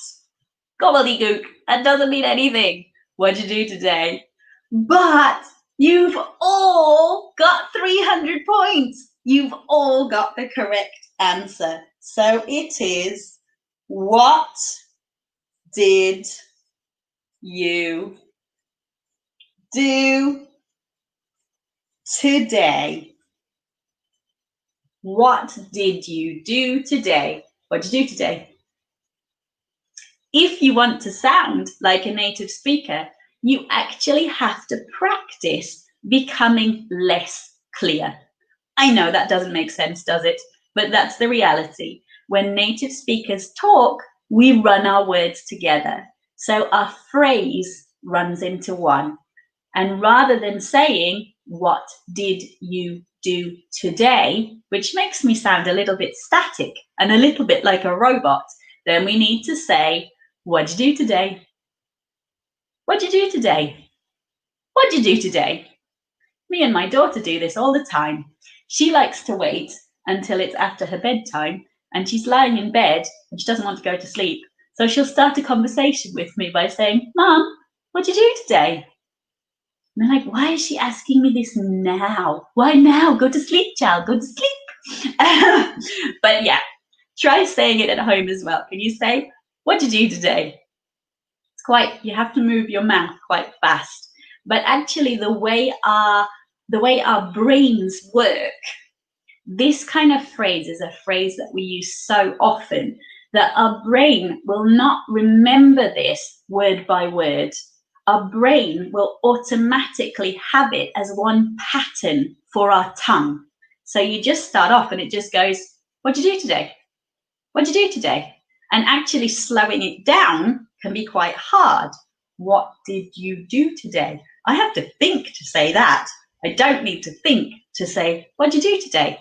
Gobbledygook, that doesn't mean anything. What'd you do today? But you've all got 300 points. You've all got the correct answer. So it is, what did you do today? What did you do today? What did you do today? If you want to sound like a native speaker, you actually have to practice becoming less clear. I know that doesn't make sense, does it? But that's the reality. When native speakers talk, we run our words together. So our phrase runs into one. And rather than saying, what did you do today, which makes me sound a little bit static and a little bit like a robot, then we need to say, what'd you do today? What'd you do today? What'd you do today? Me and my daughter do this all the time. She likes to wait until it's after her bedtime, and she's lying in bed and she doesn't want to go to sleep. So she'll start a conversation with me by saying, Mum, what'd you do today? And I'm like, why is she asking me this now? Why now? Go to sleep, child, go to sleep. But yeah, try saying it at home as well. Can you say, what'd you do today? It's quite, you have to move your mouth quite fast. But actually the way our brains work, this kind of phrase is a phrase that we use so often that our brain will not remember this word by word. Our brain will automatically have it as one pattern for our tongue. So you just start off and it just goes, what'd you do today? What'd you do today? And actually slowing it down can be quite hard. What did you do today? I have to think to say that. I don't need to think to say, what'd you do today?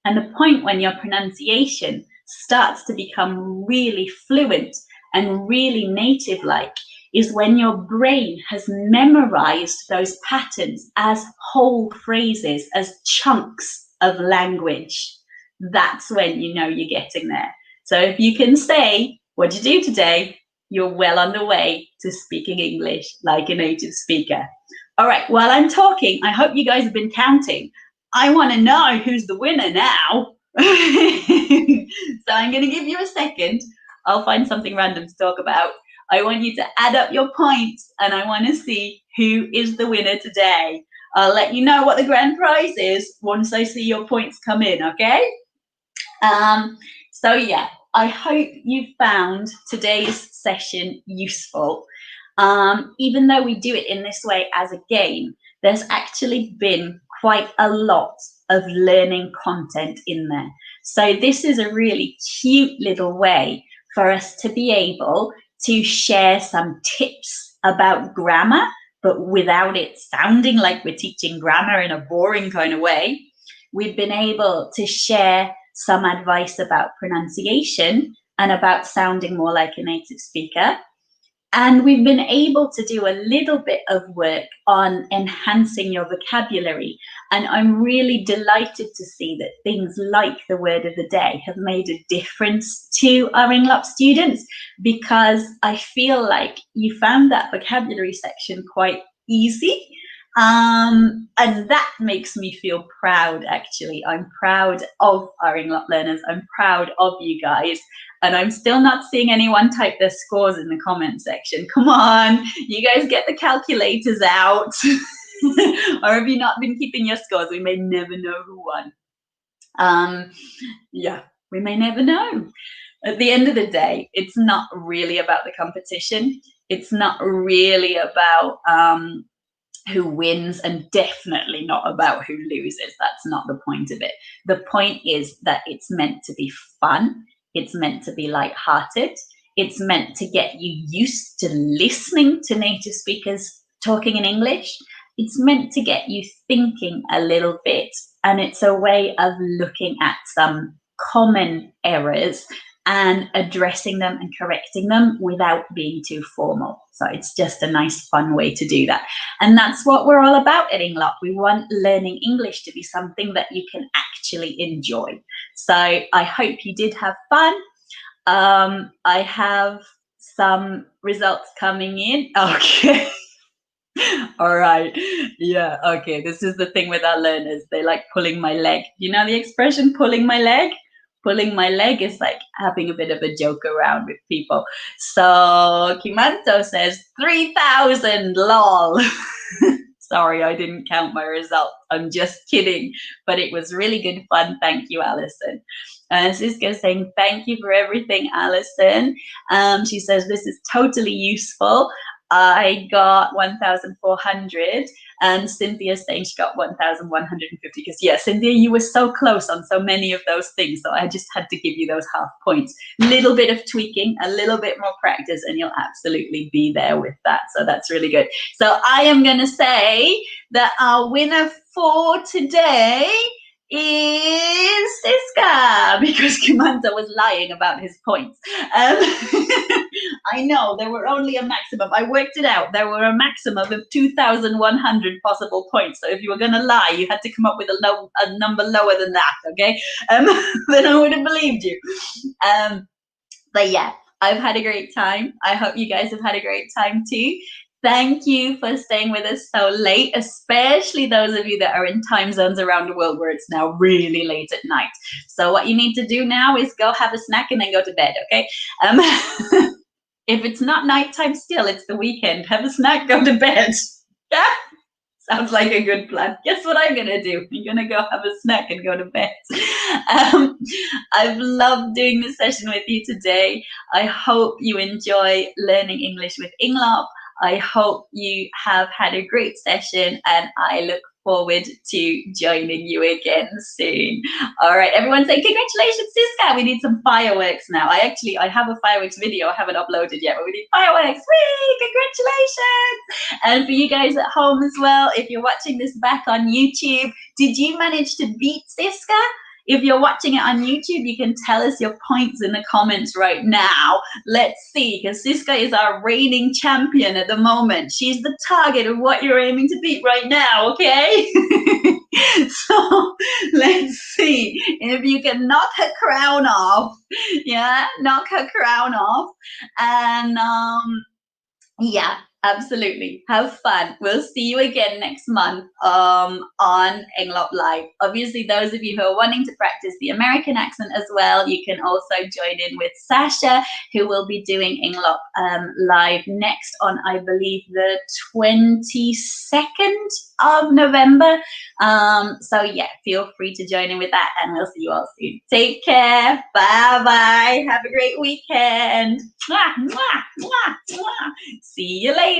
And the point when your pronunciation starts to become really fluent and really native-like is when your brain has memorized those patterns as whole phrases, as chunks of language. That's when you know you're getting there. So if you can say, what'd you do today? You're well on the way to speaking English like a native speaker. All right, while I'm talking, I hope you guys have been counting. I want to know who's the winner now. So I'm going to give you a second. I'll find something random to talk about. I want you to add up your points and I want to see who is the winner today. I'll let you know what the grand prize is once I see your points come in, okay? So yeah, I hope you found today's session useful. Even though we do it in this way as a game, there's actually been quite a lot of learning content in there. So this is a really cute little way for us to be able to share some tips about grammar, but without it sounding like we're teaching grammar in a boring kind of way. We've been able to share some advice about pronunciation and about sounding more like a native speaker. And we've been able to do a little bit of work on enhancing your vocabulary. And I'm really delighted to see that things like the word of the day have made a difference to our Englop students, because I feel like you found that vocabulary section quite easy. And that makes me feel proud, actually. I'm proud of our Englop learners. I'm proud of you guys. And I'm still not seeing anyone type their scores in the comment section. Come on, you guys get the calculators out. Or have you not been keeping your scores? We may never know who won. Yeah, we may never know. At the end of the day, it's not really about the competition. It's not really about who wins, and definitely not about who loses. That's not the point of it. The point is that it's meant to be fun. It's meant to be lighthearted. It's meant to get you used to listening to native speakers talking in English. It's meant to get you thinking a little bit. And it's a way of looking at some common errors and addressing them and correcting them without being too formal. So it's just a nice, fun way to do that. And that's what we're all about at Englop. We want learning English to be something that you can actually enjoy. So I hope you did have fun. I have some results coming in. Okay. All right. Yeah. Okay. This is the thing with our learners. They like pulling my leg. You know the expression pulling my leg? Pulling my leg is like having a bit of a joke around with people. So Kimanto says 3,000, lol. Sorry, I didn't count my result. I'm just kidding. But it was really good fun. Thank you, Alison. Siska saying, thank you for everything, Alison. She says, this is totally useful. I got 1,400, and Cynthia saying she got 1,150, because yeah, Cynthia, you were so close on so many of those things, so I just had to give you those half points. Little bit of tweaking, a little bit more practice, and you'll absolutely be there with that. So that's really good. So I am going to say that our winner for today is Siska, because Kimanta was lying about his points. I know there were only a maximum. I worked it out. There were a maximum of 2,100 possible points. So if you were going to lie, you had to come up with a number lower than that. Okay, um, then I would have believed you. But yeah, I've had a great time. I hope you guys have had a great time too. Thank you for staying with us so late, especially those of you that are in time zones around the world where it's now really late at night. So what you need to do now is go have a snack and then go to bed, okay? If it's not nighttime still, it's the weekend. Have a snack, go to bed. Yeah? Sounds like a good plan. Guess what I'm gonna do? I'm gonna go have a snack and go to bed. I've loved doing this session with you today. I hope you enjoy learning English with Englop. I hope you have had a great session, and I look forward to joining you again soon. All right, everyone say congratulations, Siska. We need some fireworks now. I have a fireworks video I haven't uploaded yet, but we need fireworks. Whee! Congratulations. And for you guys at home as well, if you're watching this back on YouTube, did you manage to beat Siska? If you're watching it on YouTube, you can tell us your points in the comments right now. Let's see, because Siska is our reigning champion at the moment. She's the target of what you're aiming to beat right now, okay? So let's see if you can knock her crown off. Yeah, knock her crown off. And yeah, absolutely. Have fun. We'll see you again next month on Englop Live. Obviously, those of you who are wanting to practice the American accent as well, you can also join in with Sasha, who will be doing Englop Live next on, I believe, the 22nd of November. So yeah, feel free to join in with that, and we'll see you all soon. Take care. Bye-bye. Have a great weekend. Mwah, mwah, mwah, mwah. See you later.